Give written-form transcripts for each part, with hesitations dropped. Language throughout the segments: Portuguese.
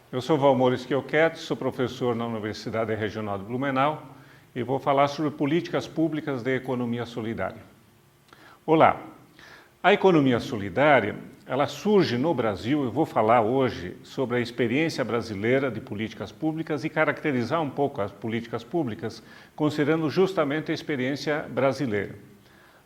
Eu sou Valmor Schiochetti, sou professor na Universidade Regional de Blumenau e vou falar sobre políticas públicas de economia solidária. Olá! A economia solidária, ela surge no Brasil. Eu vou falar hoje sobre a experiência brasileira de políticas públicas e caracterizar um pouco as políticas públicas, considerando justamente a experiência brasileira.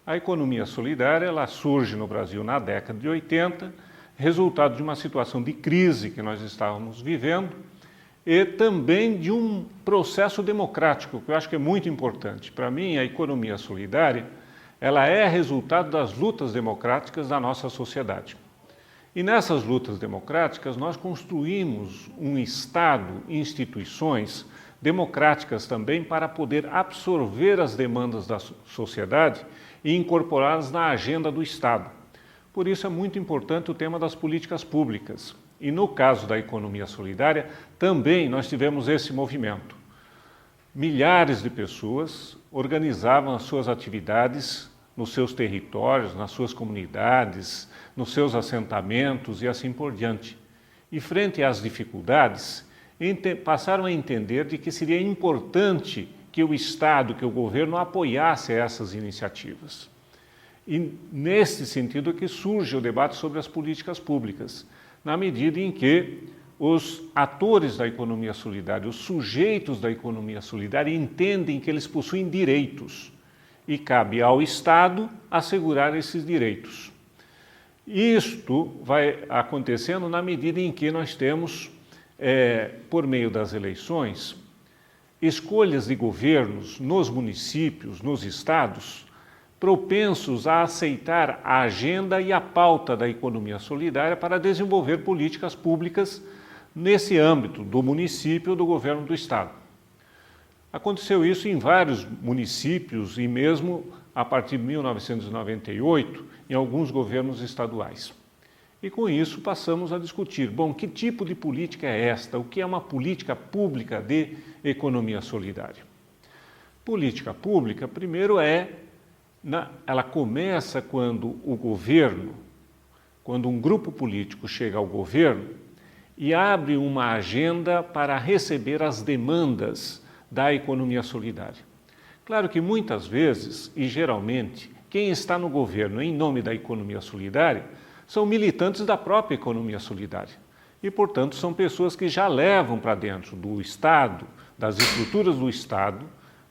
A economia solidária, ela surge no Brasil na década de 80, resultado de uma situação de crise que nós estávamos vivendo e também de um processo democrático, que eu acho que é muito importante. Para mim, a economia solidária, ela é resultado das lutas democráticas da nossa sociedade. E nessas lutas democráticas, nós construímos um Estado, instituições democráticas também para poder absorver as demandas da sociedade e incorporá-las na agenda do Estado. Por isso é muito importante o tema das políticas públicas. E no caso da economia solidária, também nós tivemos esse movimento. Milhares de pessoas organizavam as suas atividades nos seus territórios, nas suas comunidades, nos seus assentamentos e assim por diante. E frente às dificuldades, passaram a entender de que seria importante que o Estado, que o governo apoiasse essas iniciativas. E nesse sentido que surge o debate sobre as políticas públicas, na medida em que os atores da economia solidária, os sujeitos da economia solidária entendem que eles possuem direitos e cabe ao Estado assegurar esses direitos. Isto vai acontecendo na medida em que nós temos, por meio das eleições, escolhas de governos nos municípios, nos estados, propensos a aceitar a agenda e a pauta da economia solidária para desenvolver políticas públicas nesse âmbito do município ou do governo do estado. Aconteceu isso em vários municípios e mesmo a partir de 1998 em alguns governos estaduais. E com isso passamos a discutir, bom, que tipo de política é esta? O que é uma política pública de economia solidária? Política pública, primeiro, ela começa quando o governo, quando um grupo político chega ao governo e abre uma agenda para receber as demandas da economia solidária. Claro que muitas vezes, e geralmente, quem está no governo em nome da economia solidária são militantes da própria economia solidária. E, portanto, são pessoas que já levam para dentro do Estado, das estruturas do Estado,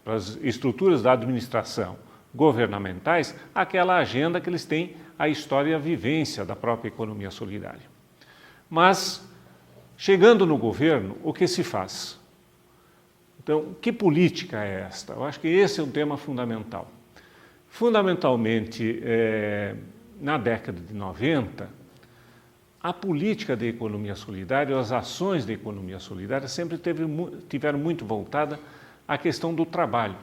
das estruturas da administração governamentais, aquela agenda que eles têm, a história e a vivência da própria economia solidária. Mas, chegando no governo, o que se faz? Então, que política é esta? Eu acho que esse é um tema fundamental. Fundamentalmente, na década de 90, a política de economia solidária, as ações de economia solidária sempre tiveram muito voltada à questão do trabalho.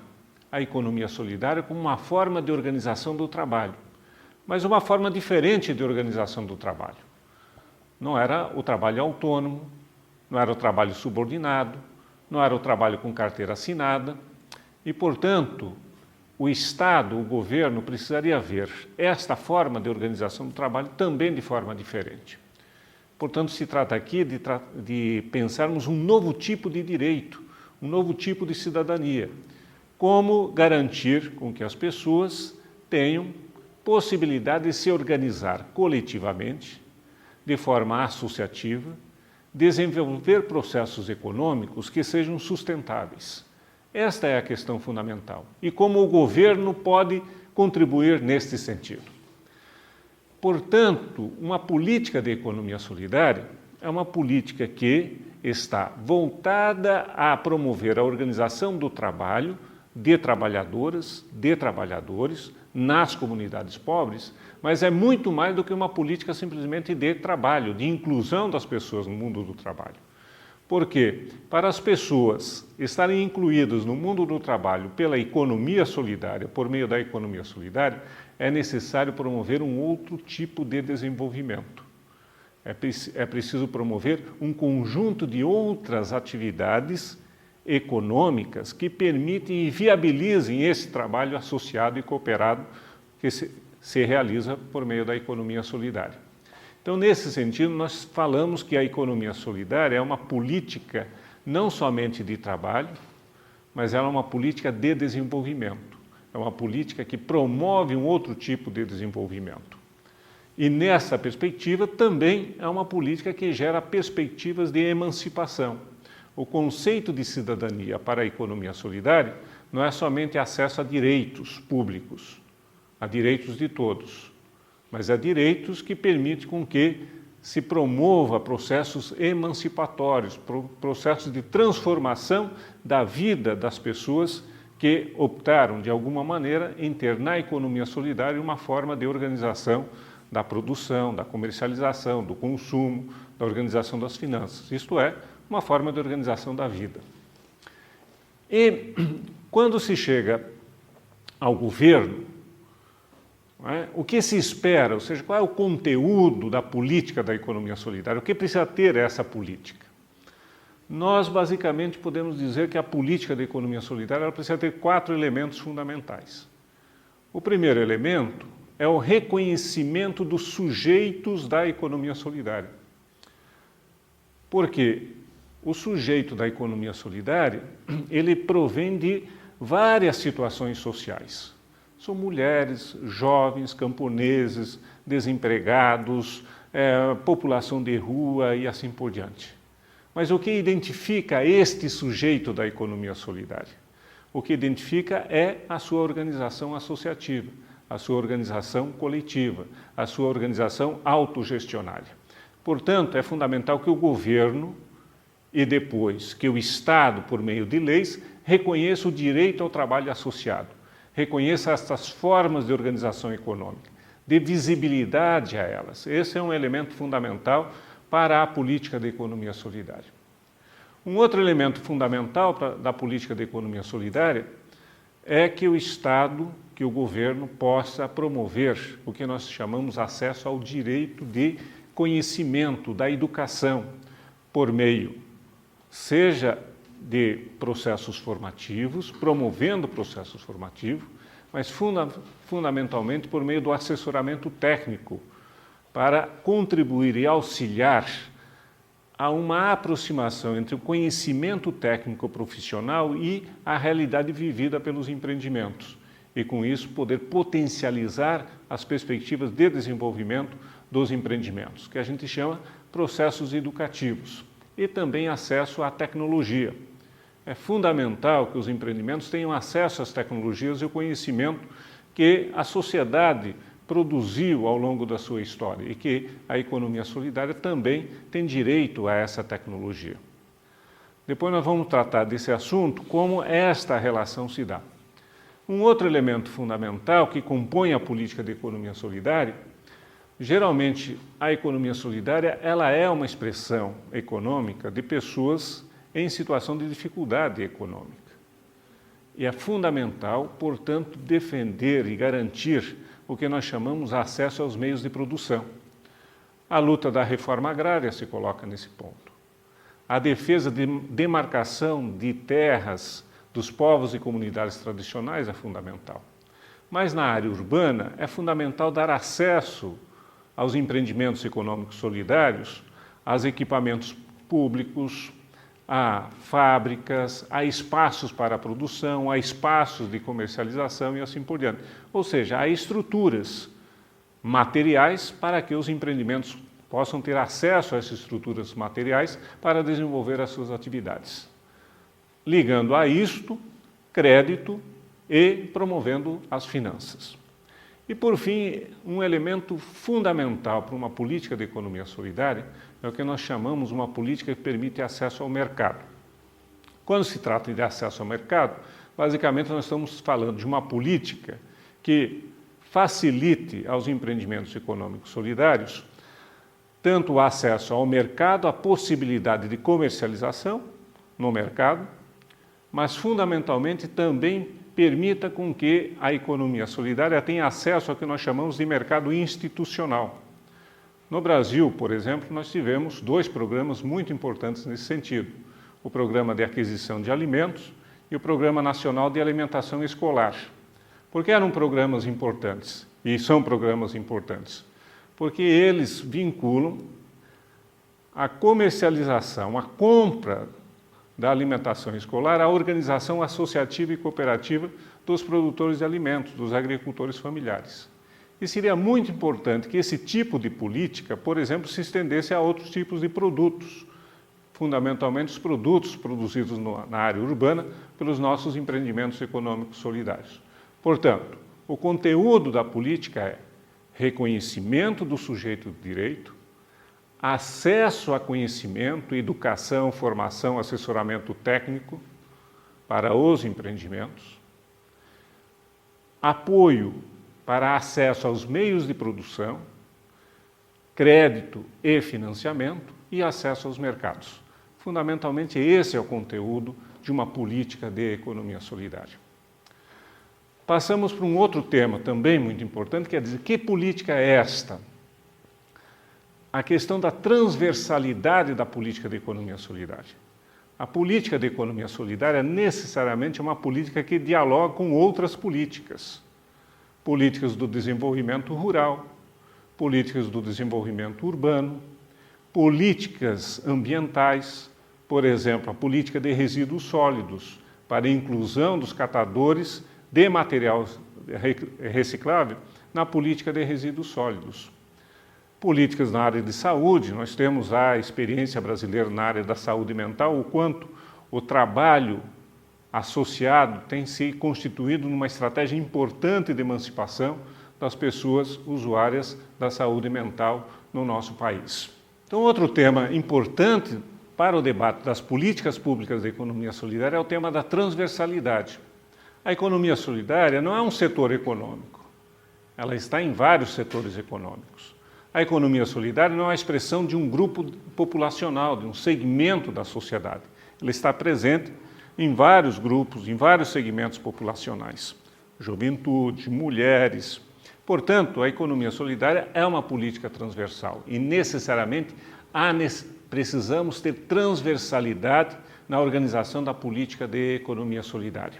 A economia solidária como uma forma de organização do trabalho, mas uma forma diferente de organização do trabalho. Não era o trabalho autônomo, não era o trabalho subordinado, não era o trabalho com carteira assinada e, portanto, o Estado, o governo, precisaria ver esta forma de organização do trabalho também de forma diferente. Portanto, se trata aqui de pensarmos um novo tipo de direito, um novo tipo de cidadania. Como garantir com que as pessoas tenham possibilidade de se organizar coletivamente, de forma associativa, desenvolver processos econômicos que sejam sustentáveis. Esta é a questão fundamental. E como o governo pode contribuir neste sentido. Portanto, uma política de economia solidária é uma política que está voltada a promover a organização do trabalho de trabalhadoras, de trabalhadores, nas comunidades pobres, mas é muito mais do que uma política simplesmente de trabalho, de inclusão das pessoas no mundo do trabalho. Porque, para as pessoas estarem incluídas no mundo do trabalho pela economia solidária, por meio da economia solidária, é necessário promover um outro tipo de desenvolvimento. É preciso promover um conjunto de outras atividades econômicas que permitem e viabilizem esse trabalho associado e cooperado que se realiza por meio da economia solidária. Então, nesse sentido, nós falamos que a economia solidária é uma política não somente de trabalho, mas ela é uma política de desenvolvimento. É uma política que promove um outro tipo de desenvolvimento. E nessa perspectiva também é uma política que gera perspectivas de emancipação. O conceito de cidadania para a economia solidária não é somente acesso a direitos públicos, a direitos de todos, mas a direitos que permitem com que se promova processos emancipatórios, processos de transformação da vida das pessoas que optaram, de alguma maneira, em ter na economia solidária uma forma de organização da produção, da comercialização, do consumo, da organização das finanças. Isto é, uma forma de organização da vida. E quando se chega ao governo, o que se espera, ou seja, qual é o conteúdo da política da economia solidária? O que precisa ter essa política? Nós, basicamente, podemos dizer que a política da economia solidária ela precisa ter 4 elementos fundamentais. O primeiro elemento é o reconhecimento dos sujeitos da economia solidária. Porque o sujeito da economia solidária, ele provém de várias situações sociais. São mulheres, jovens, camponeses, desempregados, população de rua e assim por diante. Mas o que identifica este sujeito da economia solidária? O que identifica é a sua organização associativa, a sua organização coletiva, a sua organização autogestionária. Portanto, é fundamental que o governo e depois que o Estado, por meio de leis, reconheça o direito ao trabalho associado, reconheça estas formas de organização econômica, dê visibilidade a elas. Esse é um elemento fundamental para a política da economia solidária. Um outro elemento fundamental da política da economia solidária é que o Estado, que o governo possa promover o que nós chamamos acesso ao direito de conhecimento, da educação, por meio, seja de processos formativos, promovendo processos formativos, mas fundamentalmente por meio do assessoramento técnico, para contribuir e auxiliar a uma aproximação entre o conhecimento técnico profissional e a realidade vivida pelos empreendimentos, e com isso poder potencializar as perspectivas de desenvolvimento dos empreendimentos, que a gente chama processos educativos, e também acesso à tecnologia. É fundamental que os empreendimentos tenham acesso às tecnologias e ao conhecimento que a sociedade produziu ao longo da sua história e que a economia solidária também tem direito a essa tecnologia. Depois nós vamos tratar desse assunto, como esta relação se dá. Um outro elemento fundamental que compõe a política de economia solidária, geralmente a economia solidária ela é uma expressão econômica de pessoas em situação de dificuldade econômica. E é fundamental, portanto, defender e garantir o que nós chamamos acesso aos meios de produção. A luta da reforma agrária se coloca nesse ponto. A defesa de demarcação de terras dos povos e comunidades tradicionais é fundamental. Mas na área urbana é fundamental dar acesso aos empreendimentos econômicos solidários, aos equipamentos públicos, a fábricas, a espaços para a produção, a espaços de comercialização e assim por diante. Ou seja, há estruturas materiais para que os empreendimentos possam ter acesso a essas estruturas materiais para desenvolver as suas atividades. Ligando a isto, crédito e promovendo as finanças. E, por fim, um elemento fundamental para uma política de economia solidária é o que nós chamamos uma política que permite acesso ao mercado. Quando se trata de acesso ao mercado, basicamente nós estamos falando de uma política que facilite aos empreendimentos econômicos solidários tanto o acesso ao mercado, a possibilidade de comercialização no mercado, mas fundamentalmente também permita com que a economia solidária tenha acesso ao que nós chamamos de mercado institucional. No Brasil, por exemplo, nós tivemos 2 programas muito importantes nesse sentido. O Programa de Aquisição de Alimentos e o Programa Nacional de Alimentação Escolar. Por que eram programas importantes? E são programas importantes? porque eles vinculam a comercialização, a compra da alimentação escolar à organização associativa e cooperativa dos produtores de alimentos, dos agricultores familiares. E seria muito importante que esse tipo de política, por exemplo, se estendesse a outros tipos de produtos, fundamentalmente os produtos produzidos na área urbana pelos nossos empreendimentos econômicos solidários. Portanto, o conteúdo da política é reconhecimento do sujeito de direito, acesso a conhecimento, educação, formação, assessoramento técnico para os empreendimentos, apoio para acesso aos meios de produção, crédito e financiamento e acesso aos mercados. Fundamentalmente, esse é o conteúdo de uma política de economia solidária. Passamos para um outro tema também muito importante, que é dizer, que política é esta? A questão da transversalidade da política de economia solidária. A política de economia solidária necessariamente é uma política que dialoga com outras políticas. Políticas do desenvolvimento rural, políticas do desenvolvimento urbano, políticas ambientais, por exemplo, a política de resíduos sólidos, para a inclusão dos catadores de material reciclável na política de resíduos sólidos. Políticas na área de saúde, nós temos a experiência brasileira na área da saúde mental, o quanto o trabalho associado tem se constituído numa estratégia importante de emancipação das pessoas usuárias da saúde mental no nosso país. Então, outro tema importante para o debate das políticas públicas de economia solidária é o tema da transversalidade. A economia solidária não é um setor econômico, ela está em vários setores econômicos. A economia solidária não é a expressão de um grupo populacional, de um segmento da sociedade. Ela está presente em vários grupos, em vários segmentos populacionais. Juventude, mulheres. Portanto, a economia solidária é uma política transversal e, necessariamente, precisamos ter transversalidade na organização da política de economia solidária.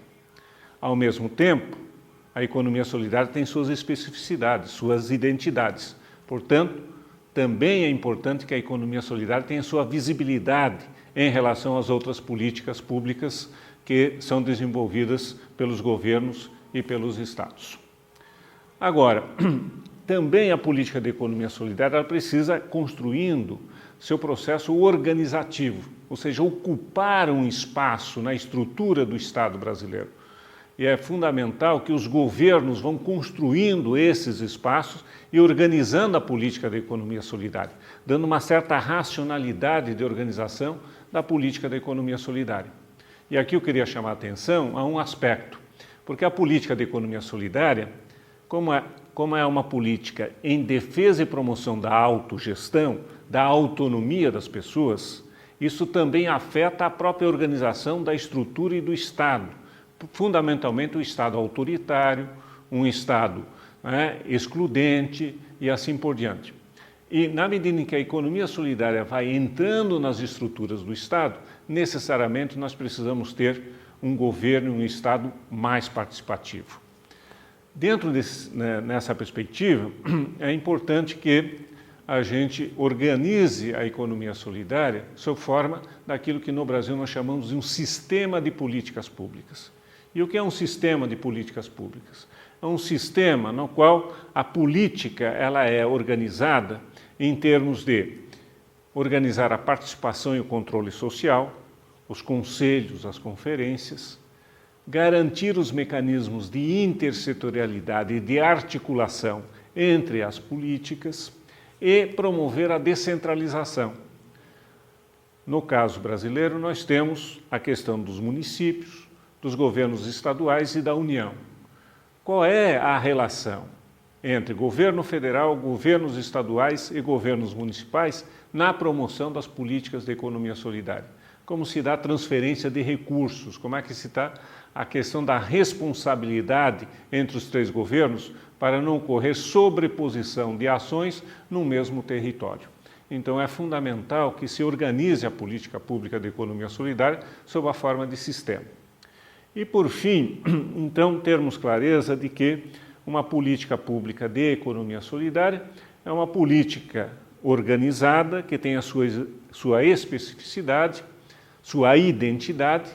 Ao mesmo tempo, a economia solidária tem suas especificidades, suas identidades. Portanto, também é importante que a economia solidária tenha sua visibilidade em relação às outras políticas públicas que são desenvolvidas pelos governos e pelos estados. Agora, também a política de economia solidária ela precisa construindo seu processo organizativo, ou seja, ocupar um espaço na estrutura do Estado brasileiro. E é fundamental que os governos vão construindo esses espaços e organizando a política da economia solidária, dando uma certa racionalidade de organização da política da economia solidária. E aqui eu queria chamar a atenção a um aspecto, porque a política da economia solidária, como é uma política em defesa e promoção da autogestão, da autonomia das pessoas, isso também afeta a própria organização da estrutura e do Estado, fundamentalmente o Estado autoritário, um Estado excludente e assim por diante. E na medida em que a economia solidária vai entrando nas estruturas do Estado, necessariamente nós precisamos ter um governo e um Estado mais participativo. Dentro nessa perspectiva, é importante que a gente organize a economia solidária sob forma daquilo que no Brasil nós chamamos de um sistema de políticas públicas. E o que é um sistema de políticas públicas? É um sistema no qual a política ela é organizada em termos de organizar a participação e o controle social, os conselhos, as conferências, garantir os mecanismos de intersetorialidade e de articulação entre as políticas e promover a descentralização. No caso brasileiro, nós temos a questão dos municípios, dos governos estaduais e da União. Qual é a relação entre governo federal, governos estaduais e governos municipais na promoção das políticas de economia solidária? Como se dá a transferência de recursos? Como é que se dá a questão da responsabilidade entre os três governos para não ocorrer sobreposição de ações no mesmo território? Então, é fundamental que se organize a política pública de economia solidária sob a forma de sistema. E, por fim, então, termos clareza de que uma política pública de economia solidária é uma política organizada que tem a sua especificidade, sua identidade,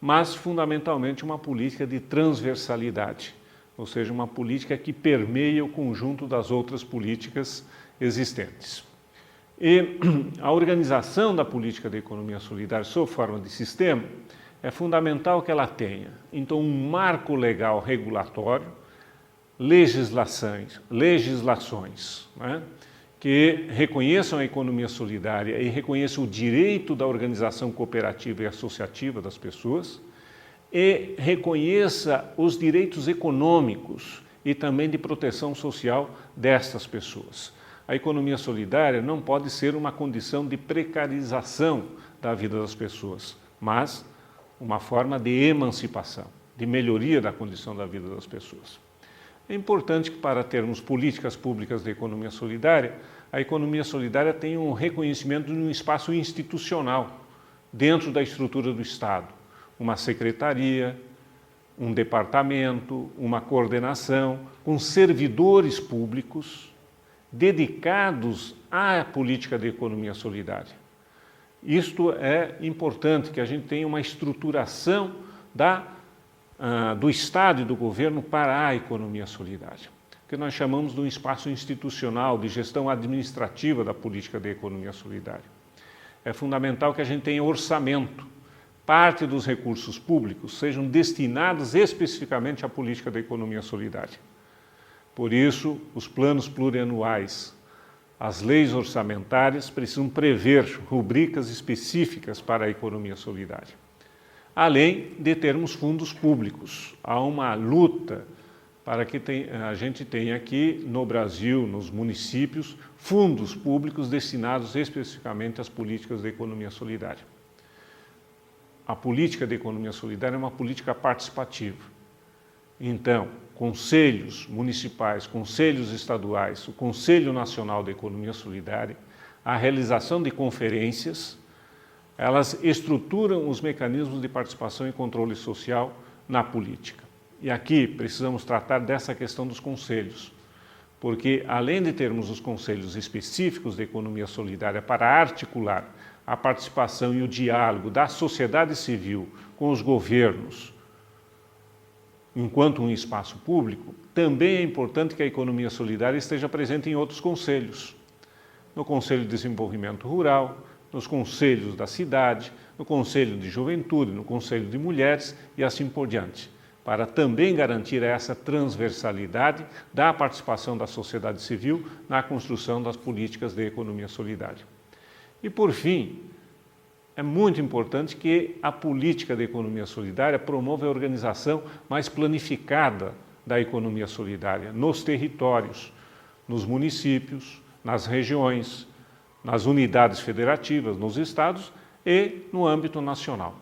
mas fundamentalmente uma política de transversalidade, ou seja, uma política que permeia o conjunto das outras políticas existentes. E a organização da política de economia solidária sob forma de sistema é fundamental que ela tenha, então, um marco legal regulatório, legislações, né, que reconheçam a economia solidária e reconheçam o direito da organização cooperativa e associativa das pessoas e reconheça os direitos econômicos e também de proteção social destas pessoas. A economia solidária não pode ser uma condição de precarização da vida das pessoas, mas uma forma de emancipação, de melhoria da condição da vida das pessoas. É importante que, para termos políticas públicas de economia solidária, a economia solidária tenha um reconhecimento de um espaço institucional dentro da estrutura do Estado, uma secretaria, um departamento, uma coordenação, com servidores públicos dedicados à política de economia solidária. Isto é importante, que a gente tenha uma estruturação do Estado e do governo para a economia solidária, que nós chamamos de um espaço institucional de gestão administrativa da política de economia solidária. É fundamental que a gente tenha orçamento, parte dos recursos públicos sejam destinados especificamente à política da economia solidária. Por isso, os planos plurianuais, as leis orçamentárias precisam prever rubricas específicas para a economia solidária. Além de termos fundos públicos, há uma luta para que a gente tenha aqui no Brasil, nos municípios, fundos públicos destinados especificamente às políticas de economia solidária. A política de economia solidária é uma política participativa. Então, conselhos municipais, conselhos estaduais, o Conselho Nacional de Economia Solidária, a realização de conferências, elas estruturam os mecanismos de participação e controle social na política. E aqui precisamos tratar dessa questão dos conselhos, porque além de termos os conselhos específicos de economia solidária para articular a participação e o diálogo da sociedade civil com os governos, enquanto um espaço público, também é importante que a economia solidária esteja presente em outros conselhos. No Conselho de Desenvolvimento Rural, nos conselhos da cidade, no Conselho de Juventude, no Conselho de Mulheres e assim por diante, para também garantir essa transversalidade da participação da sociedade civil na construção das políticas de economia solidária. E, por fim, é muito importante que a política de economia solidária promova a organização mais planificada da economia solidária nos territórios, nos municípios, nas regiões, nas unidades federativas, nos estados e no âmbito nacional.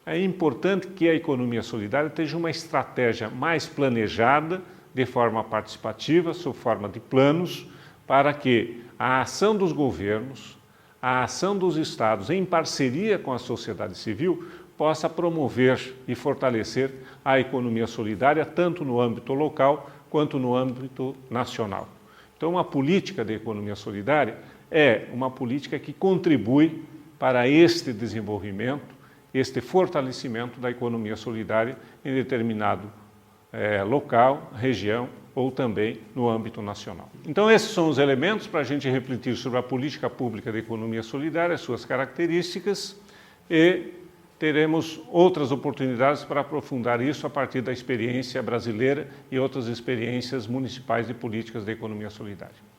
É importante que a economia solidária tenha uma estratégia mais planejada, de forma participativa, sob forma de planos, para que a ação dos governos, a ação dos estados, em parceria com a sociedade civil, possa promover e fortalecer a economia solidária, tanto no âmbito local quanto no âmbito nacional. Então, uma política de economia solidária é uma política que contribui para este desenvolvimento, este fortalecimento da economia solidária em determinado local, região ou também no âmbito nacional. Então, esses são os elementos para a gente refletir sobre a política pública de economia solidária, suas características, e teremos outras oportunidades para aprofundar isso a partir da experiência brasileira e outras experiências municipais de políticas de economia solidária.